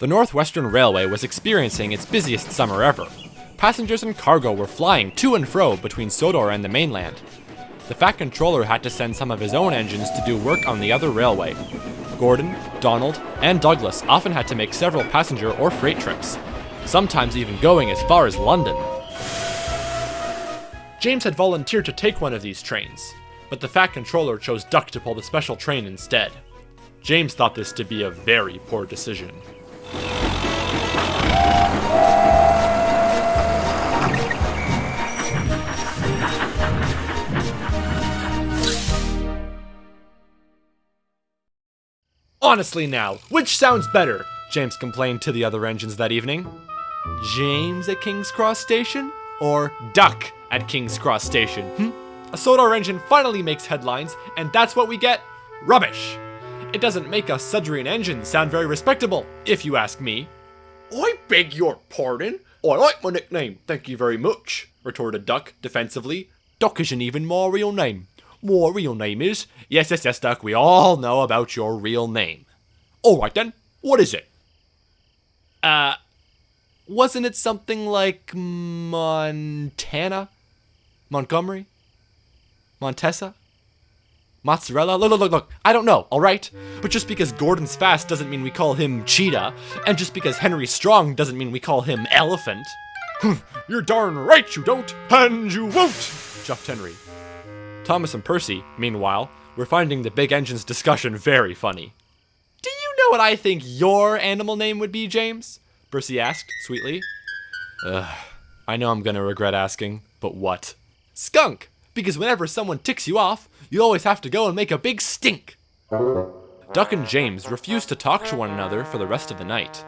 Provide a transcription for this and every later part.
The Northwestern Railway was experiencing its busiest summer ever. Passengers and cargo were flying to and fro between Sodor and the mainland. The Fat Controller had to send some of his own engines to do work on the other railway. Gordon, Donald, and Douglas often had to make several passenger or freight trips, sometimes even going as far as London. James had volunteered to take one of these trains, but the Fat Controller chose Duck to pull the special train instead. James thought this to be a very poor decision. Honestly now, which sounds better? James complained to the other engines that evening. James at King's Cross Station? Or Duck at King's Cross Station? A Sodor engine finally makes headlines, and that's what we get? Rubbish! It doesn't make a Sudrian engine sound very respectable, if you ask me. I beg your pardon? I like my nickname, thank you very much, retorted Duck defensively. Duck isn't even my real name. My real name is... Yes, Duck, we all know about your real name. Alright then, what is it? Wasn't it something like Montana? Montgomery? Montesa? Mozzarella? Look, I don't know, alright? But just because Gordon's fast doesn't mean we call him Cheetah, and just because Henry's strong doesn't mean we call him Elephant. You're darn right you don't, and you won't, chuffed Henry. Thomas and Percy, meanwhile, were finding the big engine's discussion very funny. Do you know what I think your animal name would be, James? Percy asked, sweetly. I know I'm gonna regret asking, but what? Skunk! Because whenever someone ticks you off, you always have to go and make a big stink. Duck and James refused to talk to one another for the rest of the night.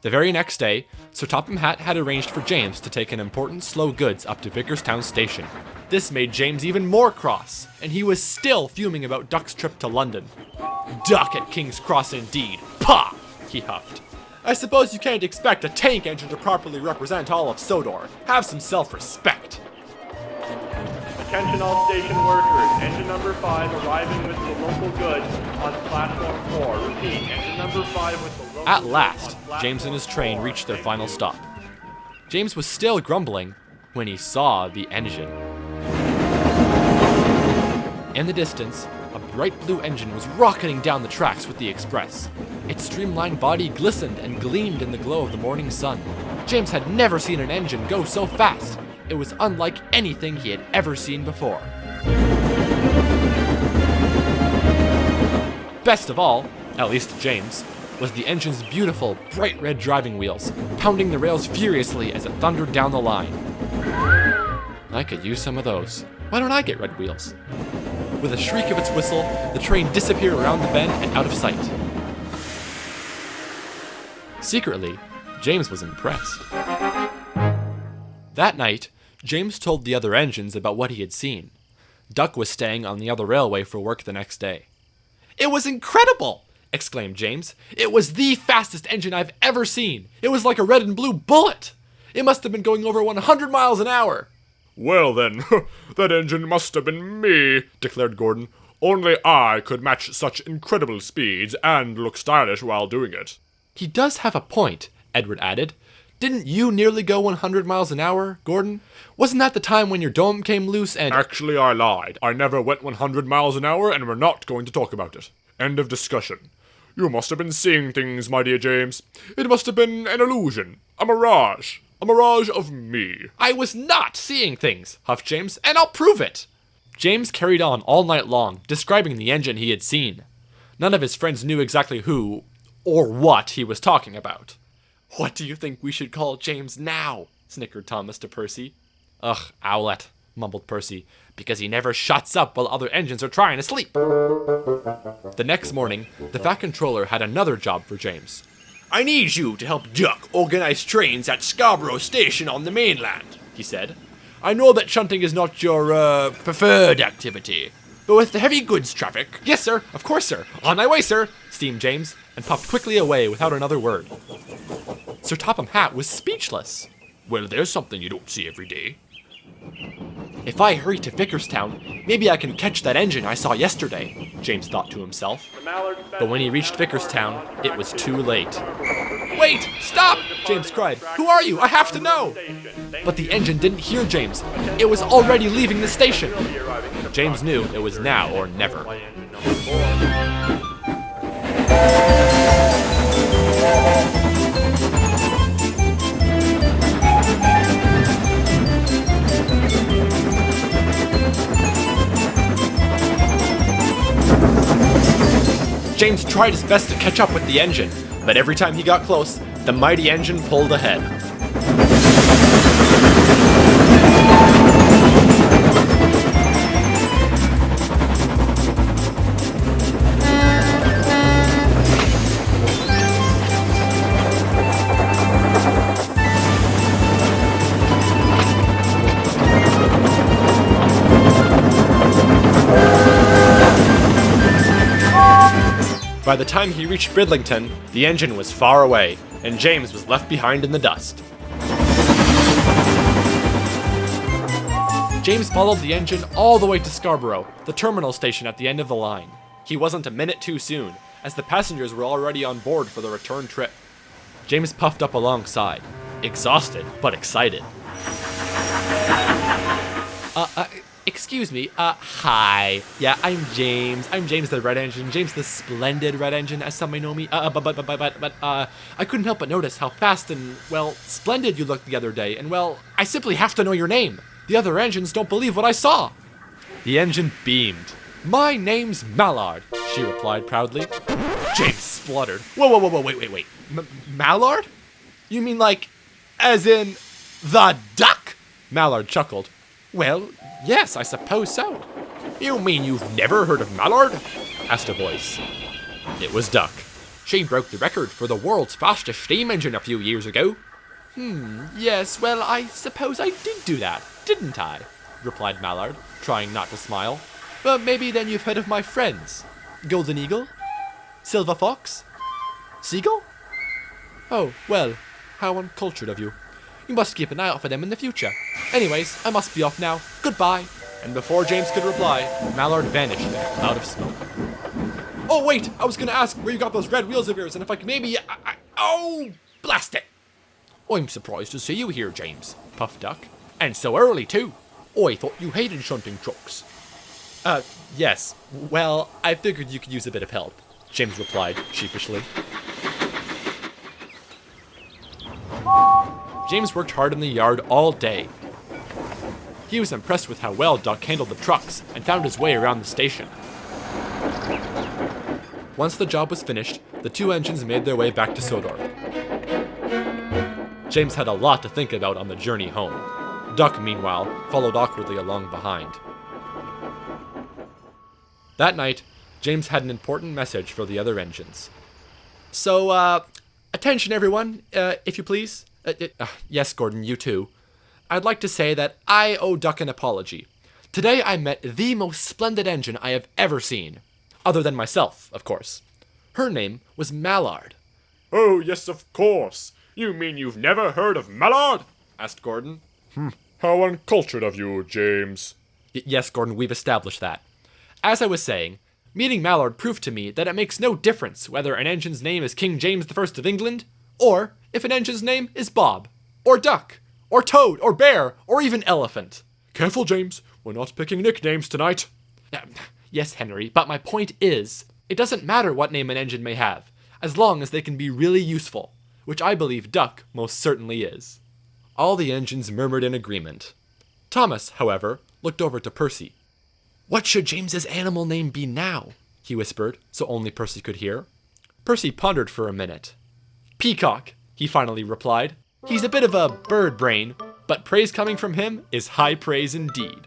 The very next day, Sir Topham Hatt had arranged for James to take an important slow goods up to Vickerstown Station. This made James even more cross, and he was still fuming about Duck's trip to London. Duck at King's Cross indeed. Pah! He huffed. I suppose you can't expect a tank engine to properly represent all of Sodor. Have some self-respect. Attention all station workers. Engine number 5 arriving with the local goods on platform 4. Repeat, engine number 5 with the local goods. At last, James and his train reached their final stop. James was still grumbling when he saw the engine. In the distance, a bright blue engine was rocketing down the tracks with the express. Its streamlined body glistened and gleamed in the glow of the morning sun. James had never seen an engine go so fast. It was unlike anything he had ever seen before. Best of all, at least to James, was the engine's beautiful, bright red driving wheels, pounding the rails furiously as it thundered down the line. I could use some of those. Why don't I get red wheels? With a shriek of its whistle, the train disappeared around the bend and out of sight. Secretly, James was impressed. That night, James told the other engines about what he had seen. Duck was staying on the other railway for work the next day. It was incredible! Exclaimed James. It was the fastest engine I've ever seen. It was like a red and blue bullet. It must have been going over 100 miles an hour. Well then, that engine must have been me, declared Gordon. Only I could match such incredible speeds and look stylish while doing it. He does have a point, Edward added. Didn't you nearly go 100 miles an hour, Gordon? Wasn't that the time when your dome came loose and— Actually, I lied. I never went 100 miles an hour, and we're not going to talk about it. End of discussion. You must have been seeing things, my dear James. It must have been an illusion. A mirage. A mirage of me. I was not seeing things, huffed James, and I'll prove it. James carried on all night long, describing the engine he had seen. None of his friends knew exactly who or what he was talking about. What do you think we should call James now? Snickered Thomas to Percy. Ugh, Owlet, mumbled Percy, because he never shuts up while other engines are trying to sleep. The next morning, the Fat Controller had another job for James. I need you to help Duck organize trains at Scarborough Station on the mainland, he said. I know that shunting is not your, preferred activity, but with the heavy goods traffic— Yes, sir, of course, sir. On my way, sir, steamed James, and puffed quickly away without another word. Sir Topham Hatt was speechless. Well, there's something you don't see every day. If I hurry to Vickerstown, maybe I can catch that engine I saw yesterday, James thought to himself. But when he reached Vickerstown, it was too late. Wait! Stop! James cried. Who are you? I have to know! But the engine didn't hear James. It was already leaving the station. James knew it was now or never. James tried his best to catch up with the engine, but every time he got close, the mighty engine pulled ahead. By the time he reached Bridlington, the engine was far away, and James was left behind in the dust. James followed the engine all the way to Scarborough, the terminal station at the end of the line. He wasn't a minute too soon, as the passengers were already on board for the return trip. James puffed up alongside, exhausted but excited. Excuse me, hi. Yeah, I'm James. I'm James the Red Engine. James the Splendid Red Engine, as some may know me. But I couldn't help but notice how fast and, well, splendid you looked the other day. And, well, I simply have to know your name. The other engines don't believe what I saw. The engine beamed. My name's Mallard, she replied proudly. James spluttered. Whoa, wait. Mallard? You mean like, as in, the duck? Mallard chuckled. Well, yes, I suppose so. You mean you've never heard of Mallard? Asked a voice. It was Duck. She broke the record for the world's fastest steam engine a few years ago. Yes, well, I suppose I did do that, didn't I? Replied Mallard, trying not to smile. But maybe then you've heard of my friends. Golden Eagle? Silver Fox? Seagull? Oh, well, how uncultured of you. You must keep an eye out for them in the future. Anyways, I must be off now. Goodbye. And before James could reply, Mallard vanished in a cloud of smoke. Oh, wait! I was gonna ask where you got those red wheels of yours, and if I could maybe... Oh! Blast it! I'm surprised to see you here, James, puffed Duck. And so early, too. I thought you hated shunting trucks. Yes. Well, I figured you could use a bit of help, James replied sheepishly. James worked hard in the yard all day. He was impressed with how well Duck handled the trucks and found his way around the station. Once the job was finished, the two engines made their way back to Sodor. James had a lot to think about on the journey home. Duck, meanwhile, followed awkwardly along behind. That night, James had an important message for the other engines. So, attention everyone, if you please. Yes, Gordon, you too. I'd like to say that I owe Duck an apology. Today I met the most splendid engine I have ever seen. Other than myself, of course. Her name was Mallard. Oh, yes, of course. You mean you've never heard of Mallard? Asked Gordon. How uncultured of you, James. Yes, Gordon, we've established that. As I was saying, meeting Mallard proved to me that it makes no difference whether an engine's name is King James I of England, or if an engine's name is Bob, or Duck, or Toad, or Bear, or even Elephant. Careful, James. We're not picking nicknames tonight. Yes, Henry, but my point is, it doesn't matter what name an engine may have, as long as they can be really useful, which I believe Duck most certainly is. All the engines murmured in agreement. Thomas, however, looked over to Percy. What should James's animal name be now? He whispered, so only Percy could hear. Percy pondered for a minute. Peacock, he finally replied. He's a bit of a bird brain, but praise coming from him is high praise indeed.